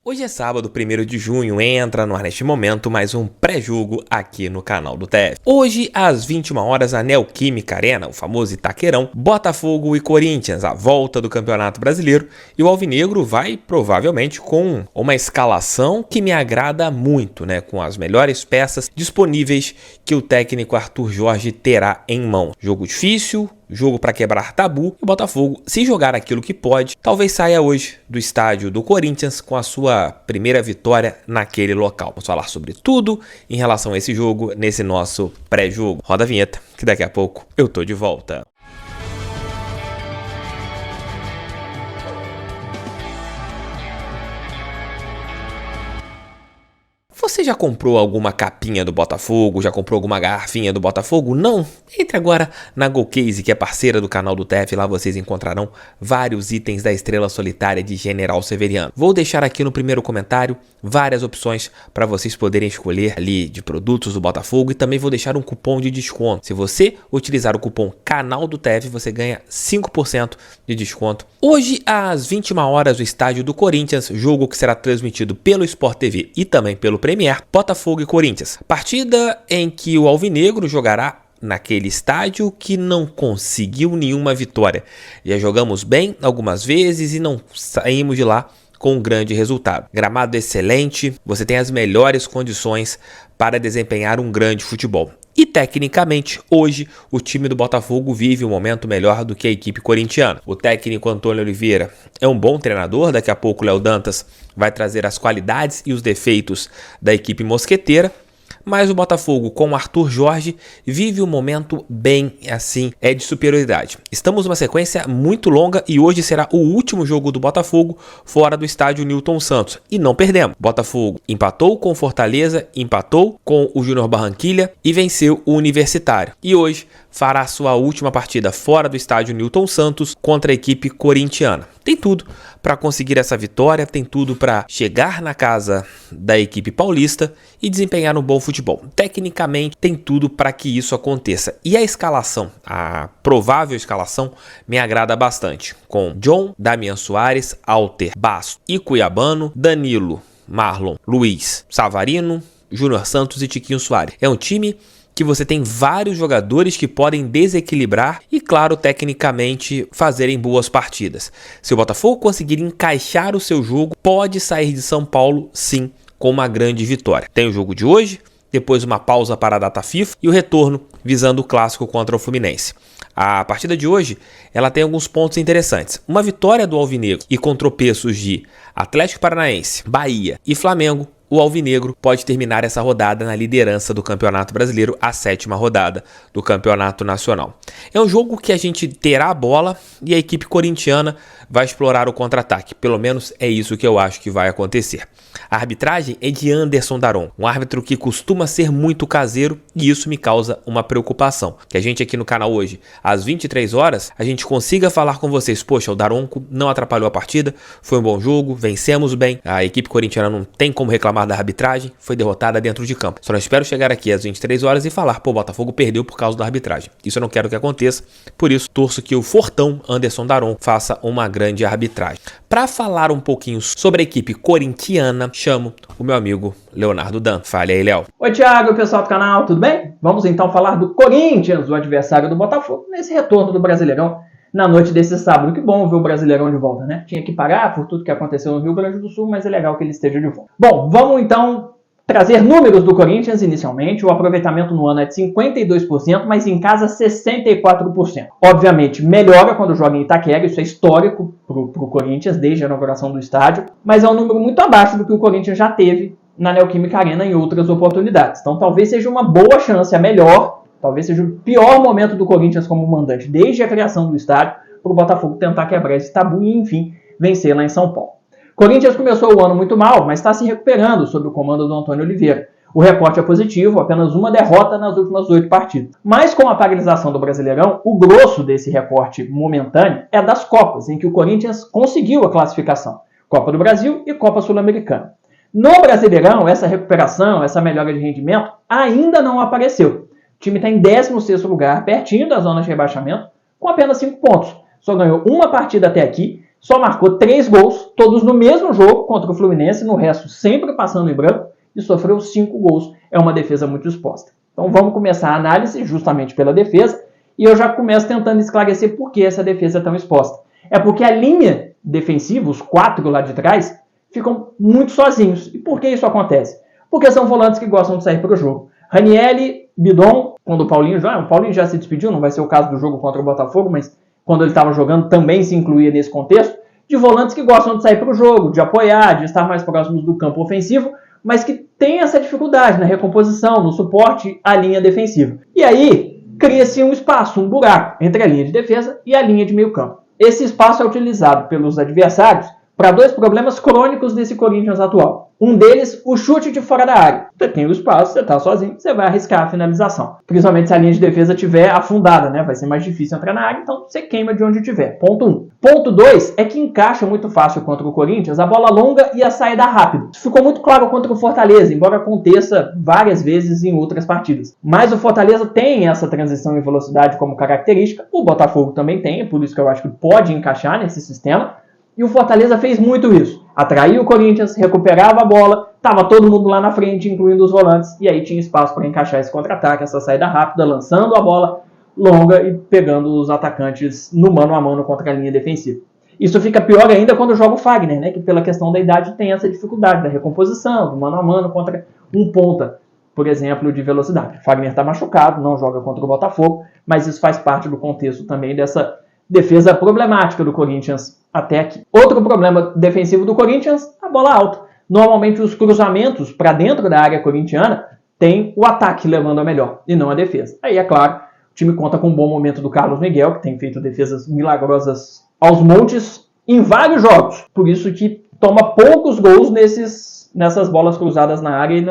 Hoje é sábado, 1º de junho, entra no ar neste momento mais um pré-jogo aqui no canal do TF. Hoje, às 21 horas, a Neoquímica Arena, o famoso Itaquerão, Botafogo e Corinthians, a volta do Campeonato Brasileiro, e o Alvinegro vai provavelmente com uma escalação que me agrada muito, com as melhores peças disponíveis que o técnico Arthur Jorge terá em mão. Jogo difícil, jogo para quebrar tabu, e o Botafogo, se jogar aquilo que pode, talvez saia hoje do estádio do Corinthians com a sua primeira vitória naquele local. Vamos falar sobre tudo em relação a esse jogo nesse nosso pré-jogo. Roda a vinheta, que daqui a pouco eu tô de volta. Você já comprou alguma capinha do Botafogo? Já comprou alguma garrafinha do Botafogo? Não? Entre agora na GoCase, que é parceira do canal do TF. Lá vocês encontrarão vários itens da Estrela Solitária de General Severiano. Vou deixar aqui no primeiro comentário várias opções para vocês poderem escolher ali de produtos do Botafogo, e também vou deixar um cupom de desconto. Se você utilizar o cupom Canal do TF, você ganha 5% de desconto. Hoje, às 21 horas, o estádio do Corinthians, jogo que será transmitido pelo Sport TV e também pelo Premier, Botafogo e Corinthians. Partida em que o Alvinegro jogará naquele estádio que não conseguiu nenhuma vitória. Já jogamos bem algumas vezes e não saímos de lá com um grande resultado. Gramado excelente, você tem as melhores condições para desempenhar um grande futebol. E tecnicamente, hoje, o time do Botafogo vive um momento melhor do que a equipe corintiana. O técnico Antônio Oliveira é um bom treinador, daqui a pouco o Léo Dantas vai trazer as qualidades e os defeitos da equipe mosqueteira, mas o Botafogo com o Arthur Jorge vive um momento bem assim, de superioridade. Estamos numa sequência muito longa e hoje será o último jogo do Botafogo fora do estádio Newton Santos. E não perdemos. Botafogo empatou com o Fortaleza, empatou com o Júnior Barranquilla e venceu o Universitário. E hoje fará sua última partida fora do estádio Newton Santos contra a equipe corintiana. Tem tudo para conseguir essa vitória, tem tudo para chegar na casa da equipe paulista e desempenhar um bom futebol. Tecnicamente, tem tudo para que isso aconteça. E a escalação, a provável escalação, me agrada bastante. Com John, Damian Soares, Alter, Basso e Cuiabano, Danilo, Marlon, Luiz, Savarino, Júnior Santos e Tiquinho Soares. É um time que você tem vários jogadores que podem desequilibrar e, claro, tecnicamente fazerem boas partidas. Se o Botafogo conseguir encaixar o seu jogo, pode sair de São Paulo, sim, com uma grande vitória. Tem o jogo de hoje, depois uma pausa para a data FIFA e o retorno visando o clássico contra o Fluminense. A partida de hoje, ela tem alguns pontos interessantes. Uma vitória do Alvinegro e com tropeços de Atlético Paranaense, Bahia e Flamengo, o Alvinegro pode terminar essa rodada na liderança do Campeonato Brasileiro, a 7ª rodada do Campeonato Nacional. É um jogo que a gente terá a bola e a equipe corintiana vai explorar o contra-ataque. Pelo menos é isso que eu acho que vai acontecer. A arbitragem é de Anderson Daron, um árbitro que costuma ser muito caseiro, e isso me causa uma preocupação. Que a gente aqui no canal hoje, às 23 horas, a gente consiga falar com vocês: poxa, o Daronco não atrapalhou a partida, foi um bom jogo, vencemos bem, a equipe corintiana não tem como reclamar da arbitragem, foi derrotada dentro de campo. Só não espero chegar aqui às 23 horas e falar: pô, o Botafogo perdeu por causa da arbitragem. Isso eu não quero que aconteça, por isso torço que o fortão Anderson Daron faça uma grande arbitragem. Para falar um pouquinho sobre a equipe corintiana, chamo o meu amigo Leonardo Dan. Fale aí, Léo. Oi, Thiago, pessoal do canal, tudo bem? Vamos então falar do Corinthians, o adversário do Botafogo, nesse retorno do Brasileirão na noite desse sábado. Que bom ver o Brasileirão de volta, né? Tinha que parar por tudo que aconteceu no Rio Grande do Sul, mas é legal que ele esteja de volta. Bom, vamos então trazer números do Corinthians inicialmente. O aproveitamento no ano é de 52%, mas em casa 64%. Obviamente, melhora quando joga em Itaquera, isso é histórico para o Corinthians desde a inauguração do estádio, mas é um número muito abaixo do que o Corinthians já teve na Neoquímica Arena em outras oportunidades. Então talvez seja uma boa chance, a melhor, talvez seja o pior momento do Corinthians como mandante desde a criação do estádio, para o Botafogo tentar quebrar esse tabu e, enfim, vencer lá em São Paulo. Corinthians começou o ano muito mal, mas está se recuperando sob o comando do Antônio Oliveira. O recorte é positivo, apenas uma derrota nas últimas 8 partidas. Mas com a paralisação do Brasileirão, o grosso desse recorte momentâneo é das Copas, em que o Corinthians conseguiu a classificação. Copa do Brasil e Copa Sul-Americana. No Brasileirão, essa recuperação, essa melhora de rendimento ainda não apareceu. O time está em 16º lugar, pertinho da zona de rebaixamento, com apenas 5 pontos. Só ganhou uma partida até aqui, só marcou 3 gols, todos no mesmo jogo contra o Fluminense, no resto sempre passando em branco, e sofreu 5 gols. É uma defesa muito exposta. Então vamos começar a análise justamente pela defesa, e eu já começo tentando esclarecer por que essa defesa é tão exposta. É porque a linha defensiva, os 4 lá de trás, ficam muito sozinhos. E por que isso acontece? Porque são volantes que gostam de sair para o jogo. Ranieri, Bidon, quando o Paulinho já se despediu, não vai ser o caso do jogo contra o Botafogo, mas quando ele estava jogando também se incluía nesse contexto, de volantes que gostam de sair para o jogo, de apoiar, de estar mais próximos do campo ofensivo, mas que tem essa dificuldade na recomposição, no suporte à linha defensiva. E aí, cria-se um espaço, um buraco entre a linha de defesa e a linha de meio campo. Esse espaço é utilizado pelos adversários para 2 problemas crônicos desse Corinthians atual. Um deles, o chute de fora da área. Você tem o espaço, você está sozinho, você vai arriscar a finalização. Principalmente se a linha de defesa estiver afundada, né? Vai ser mais difícil entrar na área, então você queima de onde tiver. Ponto 1. Ponto 2 é que encaixa muito fácil contra o Corinthians a bola longa e a saída rápida. Isso ficou muito claro contra o Fortaleza, embora aconteça várias vezes em outras partidas. Mas o Fortaleza tem essa transição em velocidade como característica, o Botafogo também tem, por isso que eu acho que pode encaixar nesse sistema. E o Fortaleza fez muito isso. Atraiu o Corinthians, recuperava a bola, estava todo mundo lá na frente, incluindo os volantes, e aí tinha espaço para encaixar esse contra-ataque, essa saída rápida, lançando a bola longa e pegando os atacantes no mano a mano contra a linha defensiva. Isso fica pior ainda quando joga o Fagner, né, que pela questão da idade tem essa dificuldade da recomposição, do mano a mano contra um ponta, por exemplo, de velocidade. O Fagner está machucado, não joga contra o Botafogo, mas isso faz parte do contexto também dessa defesa problemática do Corinthians até aqui. Outro problema defensivo do Corinthians, a bola alta. Normalmente os cruzamentos para dentro da área corintiana tem o ataque levando a melhor e não a defesa. Aí, é claro, o time conta com um bom momento do Carlos Miguel, que tem feito defesas milagrosas aos montes em vários jogos. Por isso que toma poucos gols nessas bolas cruzadas na área e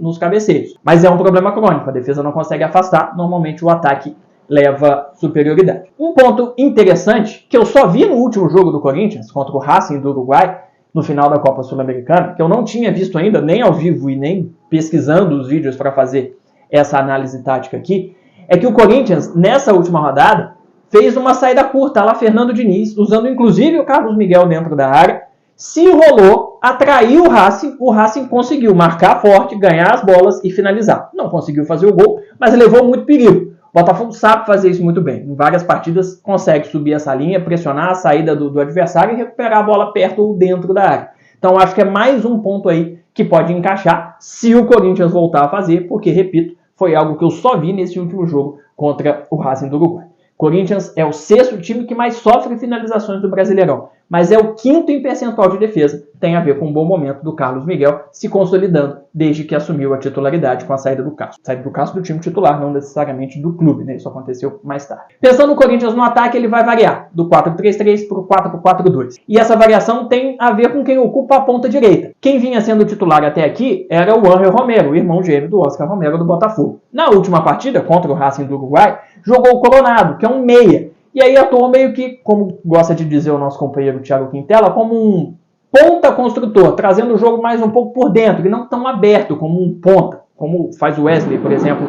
nos cabeceiros. Mas é um problema crônico, a defesa não consegue afastar, normalmente o ataque leva superioridade. Um ponto interessante, que eu só vi no último jogo do Corinthians, contra o Racing do Uruguai, no final da Copa Sul-Americana, que eu não tinha visto ainda, nem ao vivo e nem pesquisando os vídeos para fazer essa análise tática aqui, é que o Corinthians, nessa última rodada, fez uma saída curta lá, Fernando Diniz, usando inclusive o Carlos Miguel dentro da área, se enrolou, atraiu o Racing conseguiu marcar forte, ganhar as bolas e finalizar. Não conseguiu fazer o gol, mas levou muito perigo. O Botafogo sabe fazer isso muito bem. Em várias partidas consegue subir essa linha, pressionar a saída do adversário e recuperar a bola perto ou dentro da área. Então acho que é mais um ponto aí que pode encaixar se o Corinthians voltar a fazer, porque, repito, foi algo que eu só vi nesse último jogo contra o Racing do Uruguai. Corinthians é o 6º time que mais sofre finalizações do Brasileirão, mas é o 5º em percentual de defesa. Tem a ver com um bom momento do Carlos Miguel se consolidando desde que assumiu a titularidade com a saída do Castro. Saída do Castro do time titular, não necessariamente do clube, né? Isso aconteceu mais tarde. Pensando no Corinthians no ataque, ele vai variar do 4-3-3 para o 4-4-2. E essa variação tem a ver com quem ocupa a ponta direita. Quem vinha sendo titular até aqui era o Ángel Romero, o irmão gêmeo do Oscar Romero do Botafogo. Na última partida, contra o Racing do Uruguai, jogou o Coronado, que é um meia. E aí atuou meio que, como gosta de dizer o nosso companheiro Thiago Quintela, como um ponta construtor, trazendo o jogo mais um pouco por dentro, e não tão aberto como um ponta, como faz o Wesley, por exemplo,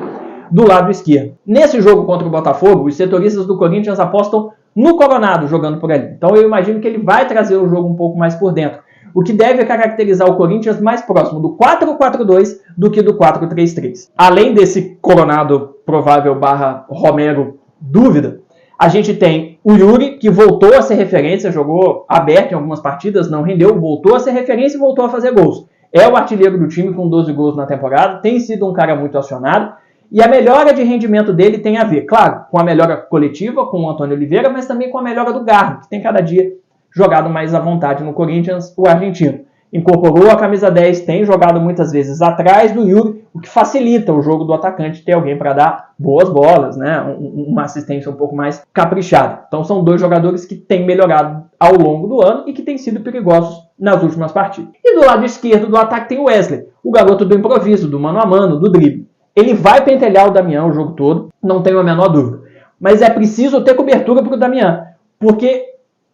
do lado esquerdo. Nesse jogo contra o Botafogo, os setoristas do Corinthians apostam no Coronado jogando por ali. Então eu imagino que ele vai trazer o jogo um pouco mais por dentro, o que deve caracterizar o Corinthians mais próximo do 4-4-2 do que do 4-3-3. Além desse Coronado provável / Romero dúvida, a gente tem o Yuri, que voltou a ser referência, jogou aberto em algumas partidas, não rendeu, voltou a ser referência e voltou a fazer gols. É o artilheiro do time com 12 gols na temporada, tem sido um cara muito acionado, e a melhora de rendimento dele tem a ver, claro, com a melhora coletiva, com o Antônio Oliveira, mas também com a melhora do Garro, que tem cada dia jogado mais à vontade no Corinthians, o argentino. Incorporou a camisa 10, tem jogado muitas vezes atrás do Yuri, o que facilita o jogo do atacante ter alguém para dar boas bolas, né? Uma assistência um pouco mais caprichada. Então são 2 jogadores que têm melhorado ao longo do ano e que têm sido perigosos nas últimas partidas. E do lado esquerdo do ataque tem o Wesley, o garoto do improviso, do mano a mano, do drible. Ele vai pentelhar o Damião o jogo todo, não tenho a menor dúvida. Mas é preciso ter cobertura para o Damião, porque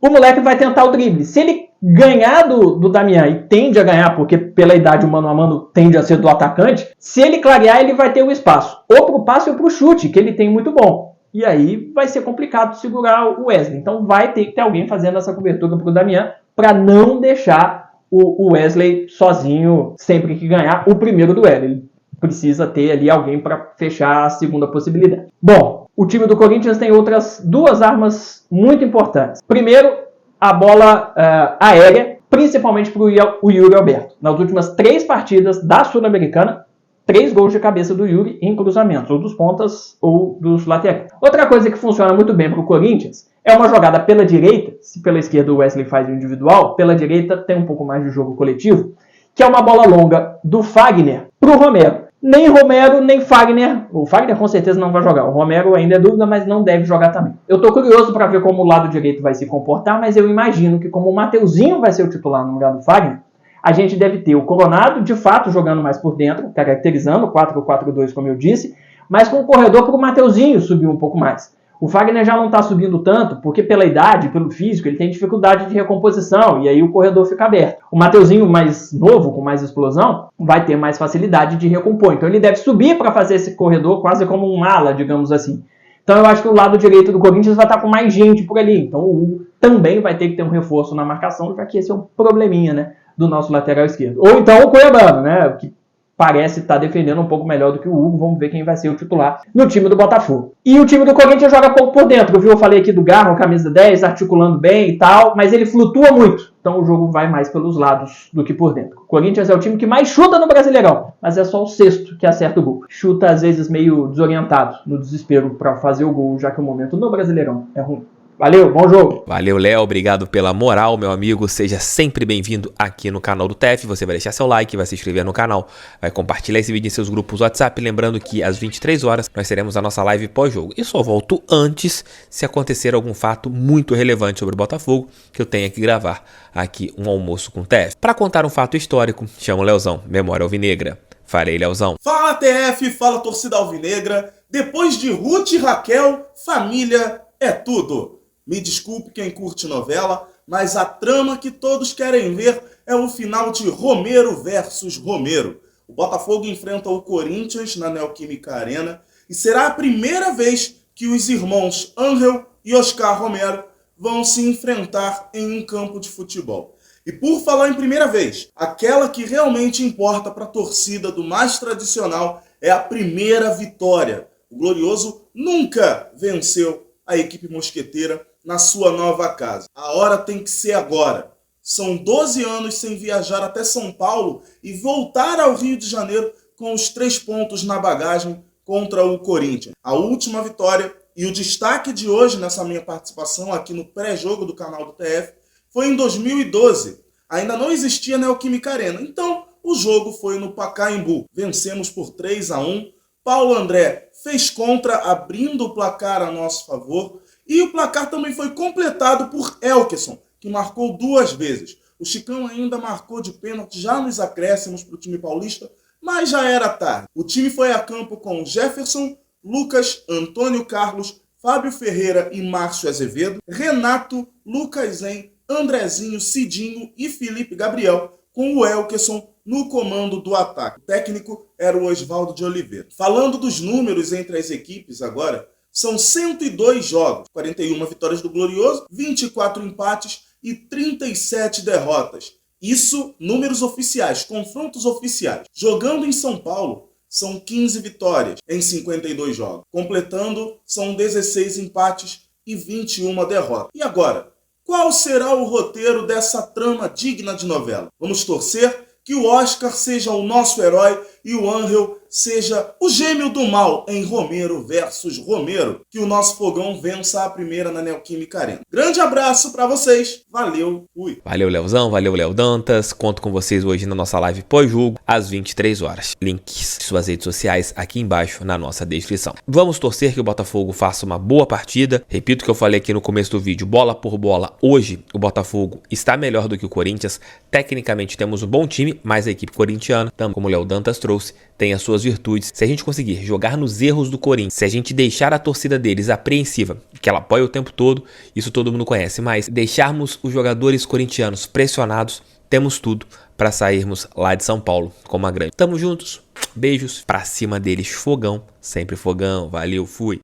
o moleque vai tentar o drible. Se ele ganhar do Damião, e tende a ganhar, porque pela idade o mano a mano tende a ser do atacante, se ele clarear, ele vai ter o espaço, ou para o passe ou para o chute, que ele tem muito bom. E aí vai ser complicado segurar o Wesley. Então vai ter que ter alguém fazendo essa cobertura para o Damian para não deixar o Wesley sozinho sempre que ganhar o primeiro duelo. Ele precisa ter ali alguém para fechar a segunda possibilidade. Bom, o time do Corinthians tem outras duas armas muito importantes. Primeiro, a bola aérea, principalmente para o Yuri Alberto. Nas últimas 3 partidas da Sul-Americana, 3 gols de cabeça do Yuri em cruzamentos, ou dos pontas ou dos laterais. Outra coisa que funciona muito bem para o Corinthians é uma jogada pela direita, se pela esquerda o Wesley faz o individual, pela direita tem um pouco mais de jogo coletivo, que é uma bola longa do Fagner para o Romero. Nem Romero, nem Fagner. O Fagner com certeza não vai jogar. O Romero ainda é dúvida, mas não deve jogar também. Eu estou curioso para ver como o lado direito vai se comportar, mas eu imagino que como o Mateuzinho vai ser o titular no lugar do Fagner, a gente deve ter o Coronado, de fato, jogando mais por dentro, caracterizando o 4-4-2, como eu disse, mas com o corredor para o Mateuzinho subir um pouco mais. O Fagner já não está subindo tanto, porque pela idade, pelo físico, ele tem dificuldade de recomposição, e aí o corredor fica aberto. O Mateuzinho mais novo, com mais explosão, vai ter mais facilidade de recompor. Então ele deve subir para fazer esse corredor quase como um ala, digamos assim. Então eu acho que o lado direito do Corinthians vai estar com mais gente por ali. Então o Hugo também vai ter que ter um reforço na marcação, já que esse é um probleminha, né, do nosso lateral esquerdo. Ou então o Cuiabano, né, que parece estar defendendo um pouco melhor do que o Hugo. Vamos ver quem vai ser o titular no time do Botafogo. E o time do Corinthians joga pouco por dentro. Eu falei aqui do Garro, camisa 10, articulando bem e tal, mas ele flutua muito. Então o jogo vai mais pelos lados do que por dentro. O Corinthians é o time que mais chuta no Brasileirão, mas é só o 6º que acerta o gol. Chuta às vezes meio desorientado, no desespero para fazer o gol, já que o momento no Brasileirão é ruim. Valeu, bom jogo. Valeu, Léo, obrigado pela moral, meu amigo. Seja sempre bem-vindo aqui no canal do TEF. Você vai deixar seu like, vai se inscrever no canal, vai compartilhar esse vídeo em seus grupos WhatsApp. Lembrando que às 23 horas nós teremos a nossa live pós-jogo. E só volto antes se acontecer algum fato muito relevante sobre o Botafogo, que eu tenha que gravar aqui um almoço com o TEF. Para contar um fato histórico, chamo o Leozão, Memória Alvinegra. Farei, Leozão. Fala, TF, fala, torcida alvinegra. Depois de Ruth e Raquel, família é tudo. Me desculpe quem curte novela, mas a trama que todos querem ver é o final de Romero versus Romero. O Botafogo enfrenta o Corinthians na Neoquímica Arena e será a primeira vez que os irmãos Ángel e Oscar Romero vão se enfrentar em um campo de futebol. E por falar em primeira vez, aquela que realmente importa para a torcida do mais tradicional é a primeira vitória. O Glorioso nunca venceu a equipe mosqueteira na sua nova casa. A hora tem que ser agora. São 12 anos sem viajar até São Paulo e voltar ao Rio de Janeiro com os 3 pontos na bagagem contra o Corinthians. A última vitória e o destaque de hoje nessa minha participação aqui no pré-jogo do canal do TF foi em 2012. Ainda não existia Neoquímica Arena. Então o jogo foi no Pacaembu. Vencemos por 3-1. Paulo André fez contra, abrindo o placar a nosso favor. E o placar também foi completado por Elkeson, que marcou 2 vezes. O Chicão ainda marcou de pênalti já nos acréscimos para o time paulista, mas já era tarde. O time foi a campo com Jefferson, Lucas, Antônio Carlos, Fábio Ferreira e Márcio Azevedo, Renato, Lucas Zen, Andrezinho, Cidinho e Felipe Gabriel, com o Elkeson no comando do ataque. O técnico era o Oswaldo de Oliveira. Falando dos números entre as equipes agora, são 102 jogos, 41 vitórias do Glorioso, 24 empates e 37 derrotas. Isso, números oficiais, confrontos oficiais. Jogando em São Paulo, são 15 vitórias em 52 jogos. Completando, são 16 empates e 21 derrotas. E agora, qual será o roteiro dessa trama digna de novela? Vamos torcer que o Oscar seja o nosso herói e o Ángel seja o gêmeo do mal em Romero versus Romero. Que o nosso fogão vença a primeira na Neoquímica Arena. Grande abraço pra vocês. Valeu, fui. Valeu, Leozão, valeu, Léo Dantas. Conto com vocês hoje na nossa live pós-jogo, às 23 horas. Links de suas redes sociais aqui embaixo na nossa descrição. Vamos torcer que o Botafogo faça uma boa partida. Repito o que eu falei aqui no começo do vídeo, bola por bola. Hoje o Botafogo está melhor do que o Corinthians. Tecnicamente temos um bom time, mas a equipe corintiana, como o Léo Dantas trouxe, tem as suas virtudes. Se a gente conseguir jogar nos erros do Corinthians, se a gente deixar a torcida deles apreensiva, que ela apoia o tempo todo, isso todo mundo conhece, mas deixarmos os jogadores corintianos pressionados, temos tudo para sairmos lá de São Paulo com uma grande. Tamo juntos, beijos, pra cima deles, fogão, sempre fogão, valeu, fui.